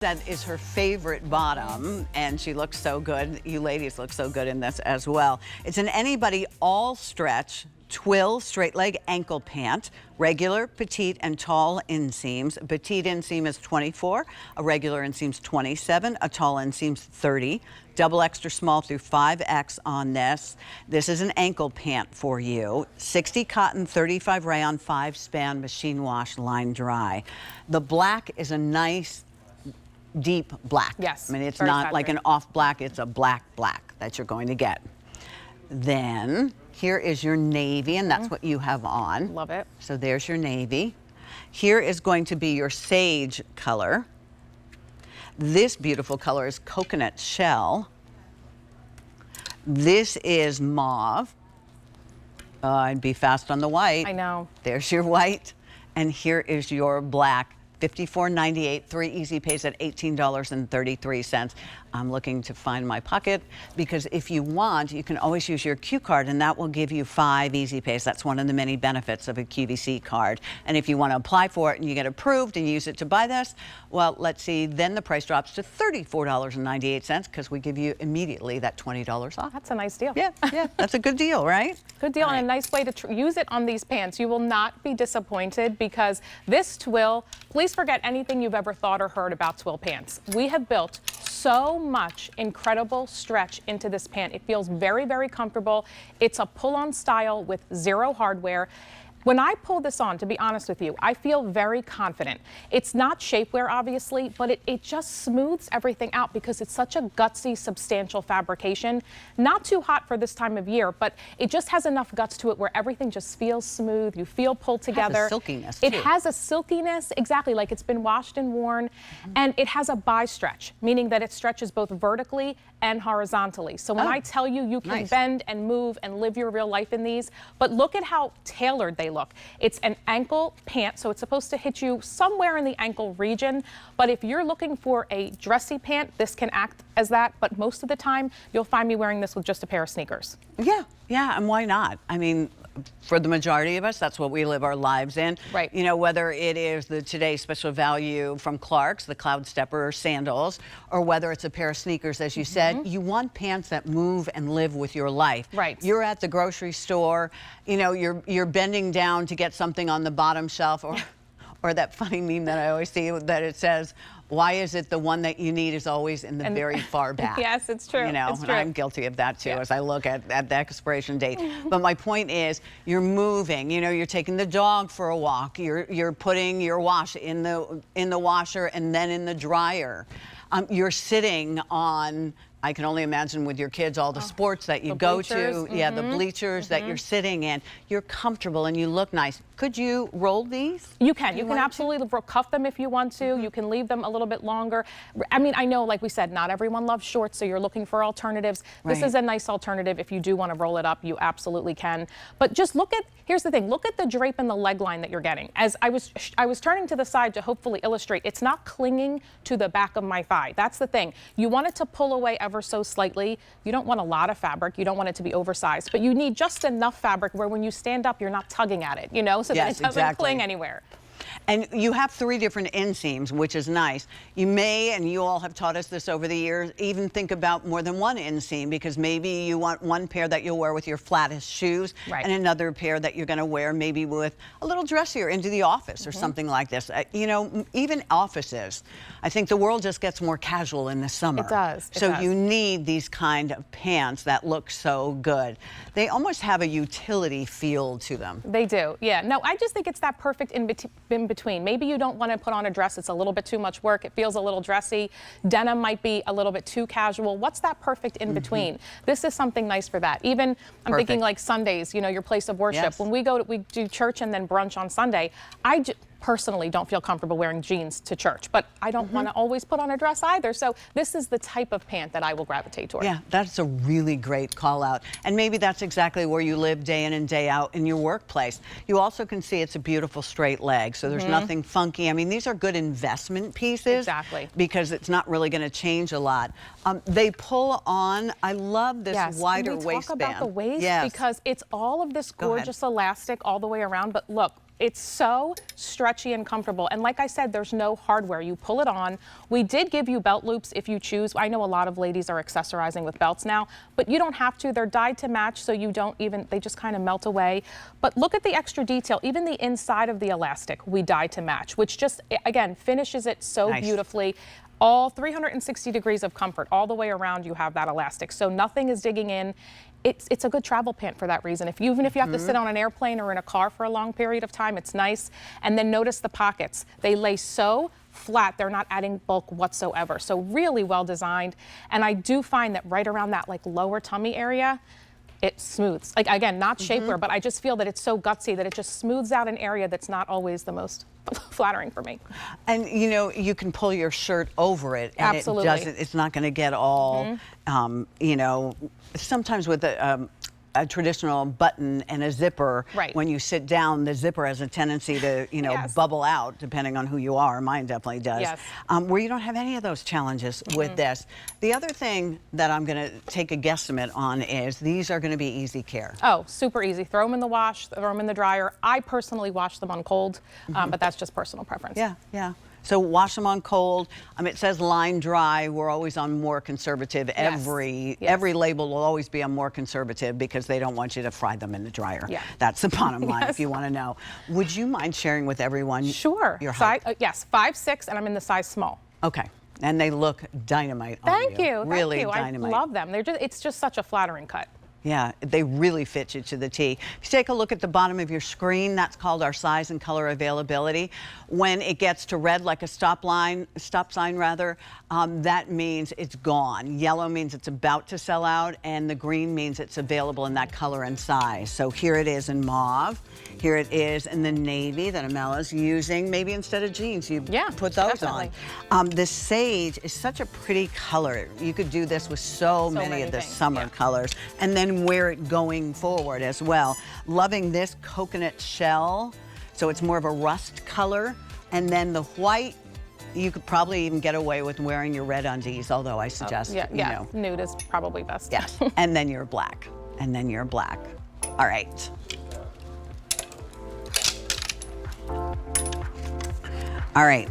That is her favorite bottom, and she looks so good. You ladies look so good in this as well. It's an AnyBody all stretch twill straight leg ankle pant, regular, petite, and tall inseams. A petite inseam is 24, a regular inseam is 27, a tall inseam is 30. Double extra small through 5X on this. This is an ankle pant for you. 60 cotton, 35 rayon, 5 span, machine wash, line dry. The black is a nice deep black. Yes. I mean, it's not like an off black, it's a black that you're going to get. Then here is your navy, and that's what you have on. Love it. So there's your navy. Here is going to be your sage color. This beautiful color is coconut shell. This is mauve. I'd be fast on the white. I know. There's your white. And here is your black. $54.98, 3 easy pays at $18.33. I'm looking to find my pocket because if you want, you can always use your Q card and that will give you 5 easy pays. That's one of the many benefits of a QVC card. And if you want to apply for it and you get approved and use it to buy this, well, let's see, then the price drops to $34.98 because we give you immediately that $20 off. That's a nice deal. Yeah, that's a good deal, right? Good deal, and a nice way to use it on these pants. You will not be disappointed because this twill, please forget anything you've ever thought or heard about twill pants. We have built so much incredible stretch into this pant. It feels very, very comfortable. It's a pull-on style with 0 hardware. When I pull this on, to be honest with you, I feel very confident. It's not shapewear, obviously, but it just smooths everything out because it's such a gutsy, substantial fabrication. Not too hot for this time of year, but it just has enough guts to it where everything just feels smooth. You feel pulled together. It has a silkiness, It too. has a silkiness, exactly, like it's been washed and worn. And it has a bi-stretch, meaning that it stretches both vertically and horizontally. So when I tell you, you can bend and move and live your real life in these, but look at how tailored they look. It's an ankle pant, so it's supposed to hit you somewhere in the ankle region. But if you're looking for a dressy pant, this can act as that. But most of the time, you'll find me wearing this with just a pair of sneakers. Yeah, and why not? I mean, for the majority of us, that's what we live our lives in. Right. You know, whether it is the Today Special Value from Clark's, the Cloud Stepper sandals, or whether it's a pair of sneakers, as you said, you want pants that move and live with your life. Right. You're at the grocery store, you know, you're bending down to get something on the bottom shelf, or that funny meme that I always see that it says, why is it the one that you need is always in the very far back? Yes, it's true. You know, it's and true. I'm guilty of that too as I look at the expiration date. But my point is, you're moving. You know, you're taking the dog for a walk. You're putting your wash in the washer and then in the dryer. You're sitting on, I can only imagine with your kids, all the sports that you go to. Yeah, the bleachers that you're sitting in. You're comfortable and you look nice. Could you roll these? You can. You can absolutely cuff them if you want to. You can leave them a little bit longer. I mean, I know, like we said, not everyone loves shorts, so you're looking for alternatives. This is a nice alternative. If you do want to roll it up, you absolutely can. But just look at, here's the thing, look at the drape and the leg line that you're getting. As I was turning to the side to hopefully illustrate, it's not clinging to the back of my thigh. That's the thing. You want it to pull away ever so slightly. You don't want a lot of fabric. You don't want it to be oversized, but you need just enough fabric where when you stand up, you're not tugging at it, you know, so that it doesn't cling anywhere. And you have 3 different inseams, which is nice. You may, and you all have taught us this over the years, even think about more than one inseam because maybe you want one pair that you'll wear with your flattest shoes and another pair that you're going to wear maybe with a little dressier into the office or something like this. You know, even offices. I think the world just gets more casual in the summer. It does. So you need these kind of pants that look so good. They almost have a utility feel to them. They do, yeah. No, I just think it's that perfect in between. Maybe you don't want to put on a dress. It's a little bit too much work. It feels a little dressy. Denim might be a little bit too casual. What's that perfect in between? This is something nice for that. Even I'm thinking like Sundays, you know, your place of worship. When we do church and then brunch on Sunday, I personally don't feel comfortable wearing jeans to church, but I don't want to always put on a dress either. So this is the type of pant that I will gravitate toward. Yeah, that's a really great call out. And maybe that's exactly where you live day in and day out in your workplace. You also can see it's a beautiful straight leg, so there's nothing funky. I mean, these are good investment pieces. Exactly. Because it's not really going to change a lot. They pull on. I love this wider waistband. Can we talk about the waist? Because it's all of this gorgeous elastic all the way around, but look, It's so stretchy and comfortable. And like I said, there's no hardware. You pull it on. We did give you belt loops if you choose. I know a lot of ladies are accessorizing with belts now, but you don't have to. They're dyed to match, so you don't even, they just kind of melt away. But look at the extra detail. Even the inside of the elastic, we dyed to match, which just, again, finishes it so beautifully. All 360 degrees of comfort all the way around. You have that elastic, so nothing is digging in. It's a good travel pant for that reason. Even if you have to sit on an airplane or in a car for a long period of time, it's nice. And then notice the pockets. They lay so flat, they're not adding bulk whatsoever. So really well designed. And I do find that right around that like lower tummy area, it smooths. Like again, not shapewear, but I just feel that it's so gutsy that it just smooths out an area that's not always the most flattering for me. And you know, you can pull your shirt over it, and Absolutely. it doesn't. It's not going to get all, you know. Sometimes with a traditional button and a zipper, when you sit down, the zipper has a tendency to, you know, bubble out depending on who you are. Mine definitely does. Where you don't have any of those challenges with this. The other thing that I'm going to take a guesstimate on is these are going to be easy care. Oh, super easy. Throw them in the wash, throw them in the dryer. I personally wash them on cold, but that's just personal preference. Yeah. So wash them on cold. It says line dry. We're always on more conservative. Every label will always be on more conservative because they don't want you to fry them in the dryer. That's the bottom line if you want to know. Would you mind sharing with everyone your height? Yes, 5'6", and I'm in the size small. Okay. And they look dynamite on you. Thank you. Really dynamite. I love them. It's just such a flattering cut. Yeah, they really fit you to the T. If you take a look at the bottom of your screen, that's called our size and color availability. When it gets to red, like a stop sign rather, that means it's gone. Yellow means it's about to sell out, and the green means it's available in that color and size. So here it is in mauve. Here it is in the navy that Amela's using. Maybe instead of jeans, you put those on. The sage is such a pretty color. You could do this with so many of the summer colors. And then wear it going forward as well. Loving this coconut shell, so it's more of a rust color. And then the white, you could probably even get away with wearing your red undies, although I suggest, you know. Nude is probably best. Yes, and then you're black, and then you're black. All right. All right.